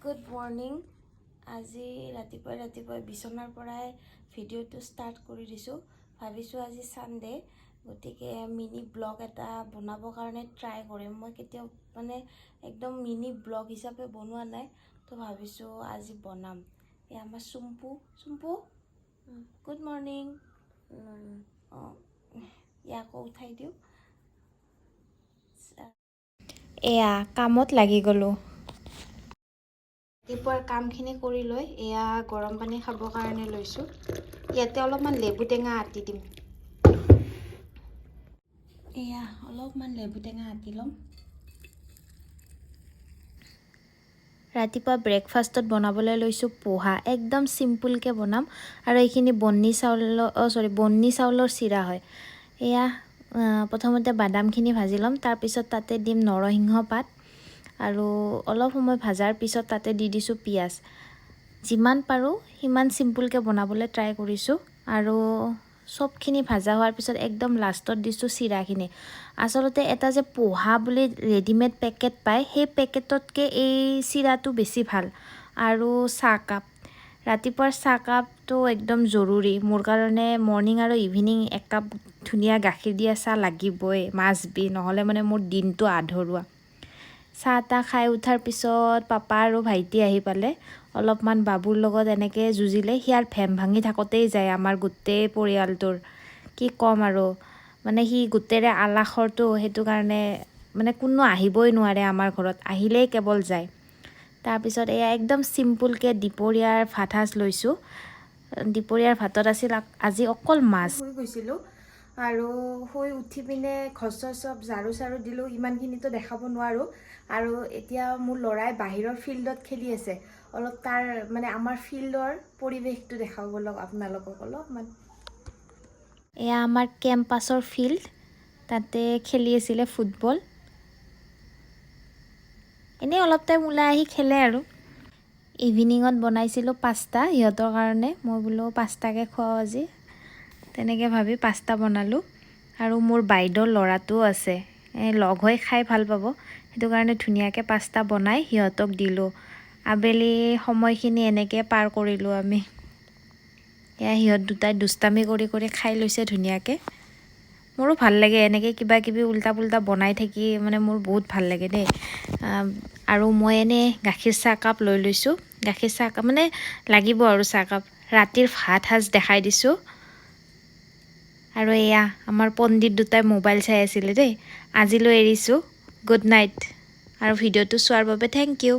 Good morning. আজি ৰাতিপুৱাই বিচনাৰ পৰাই ভিডিঅ'টো ষ্টাৰ্ট কৰি দিছোঁ। ভাবিছোঁ আজি ছানডে, গতিকে মিনি ব্লগ এটা বনাবৰ কাৰণে ট্ৰাই কৰিম। মই কেতিয়াও একদম মিনি ব্লগ হিচাপে বনোৱা নাই, তো ভাবিছোঁ আজি বনাম। এই আমাৰ চুম্পু গুড মৰ্ণিং। অঁ, ইয়াকো উঠাই দিওঁ। এয়া কামত লাগি গ'লোঁ। ৰাতিপুৱাৰ কামখিনি কৰি লৈ এয়া গৰম পানী খাবৰ কাৰণে লৈছোঁ। ইয়াতে অলপমান লেবু টেঙা আটি দিম। এয়া অলপমান লেবু টেঙা আটি ল'ম। ৰাতিপুৱা ব্ৰেকফাষ্টত বনাবলৈ লৈছোঁ পোহা। একদম চিম্পুলকৈ বনাম আৰু এইখিনি বন্নি চাউলৰ চিৰা হয়। এয়া প্ৰথমতে বাদামখিনি ভাজি ল'ম, তাৰপিছত তাতে দিম নৰসিংহ পাত আৰু অলপ সময় ভাজাৰ পিছত তাতে দি দিছোঁ পিঁয়াজ। যিমান পাৰোঁ সিমান চিম্পুলকৈ বনাবলৈ ট্ৰাই কৰিছোঁ আৰু চবখিনি ভাজা হোৱাৰ পিছত একদম লাষ্টত দিছোঁ চিৰাখিনি। আচলতে এটা যে পোহা বুলি ৰেডিমেড পেকেট পায়, সেই পেকেটতকৈ এই চিৰাটো বেছি ভাল। আৰু চাহকাপ, ৰাতিপুৱাৰ চাহকাপটো একদম জৰুৰী মোৰ কাৰণে। মৰ্ণিং আৰু ইভিনিং একাপ ধুনীয়া গাখীৰ দিয়া চাহ লাগিবই, মাছবি, নহ'লে মোৰ দিনটো আধৰুৱা। চাহ তাহ খাই উঠাৰ পিছত পাপা আৰু ভাইটি আহি পালে। অলপমান বাবুৰ লগত এনেকৈ যুঁজিলে। সিয়াৰ ভেম ভাঙি থাকোঁতেই যায় আমাৰ গোটেই পৰিয়ালটোৰ। কি ক'ম আৰু, সি গোটেইৰে আলাসৰটো, সেইটো কাৰণে কোনো আহিবই নোৱাৰে আমাৰ ঘৰত, আহিলেই কেৱল যায়। তাৰপিছত এয়া একদম চিম্পুলকৈ দুপৰীয়াৰ ভাত সাজ লৈছোঁ। দুপৰীয়াৰ ভাতত আছিল আজি অকল মাছ। শুই গৈছিলোঁ আৰু শুই উঠি পিনে ঘৰ চব ঝাৰু চাৰু দিলোঁ। ইমানখিনিতো দেখাব নোৱাৰোঁ। আৰু এতিয়া মোৰ ল'ৰাই বাহিৰৰ ফিল্ডত খেলি আছে। অলপ তাৰ আমাৰ ফিল্ডৰ পৰিৱেশটো দেখাব ব'লক আপোনালোকক অলপমান। এয়া আমাৰ কেম্পাছৰ ফিল্ড, তাতে খেলি আছিলে ফুটবল। এনেই অলপ টাইম ওলাই আহি খেলে আৰু। ইভিনিঙত বনাইছিলোঁ পাস্তা সিহঁতৰ কাৰণে। মই বোলো পাস্তাকে খুৱাওঁ আজি, তেনেকৈ ভাবি পাস্তা বনালোঁ। আৰু মোৰ বাইদেউৰ ল'ৰাটোও আছে, লগ হৈ খাই ভাল পাব, সেইটো কাৰণে ধুনীয়াকৈ পাস্তা বনাই সিহঁতক দিলোঁ। আবেলি সময়খিনি এনেকৈ পাৰ কৰিলোঁ আমি। এয়া সিহঁত দুটাই দুষ্টামি কৰি কৰি খাই লৈছে ধুনীয়াকৈ। মোৰো ভাল লাগে এনেকৈ কিবা কিবি উল্টা পুল্টা বনাই থাকি, মোৰ বহুত ভাল লাগে দেই। আৰু মই এনেই গাখীৰ চাহকাপ লৈ লৈছোঁ। গাখীৰ চাহকাপ লাগিব আৰু চাহকাপ। ৰাতিৰ ভাত সাজ দেখাই দিছোঁ। আৰু এয়া আমাৰ পণ্ডিত দুটাই মোবাইল চাই আছিলে দেই। আজিলৈ এৰিছোঁ, গুড নাইট। আৰু ভিডিঅ'টো চোৱাৰ বাবে থেংক ইউ।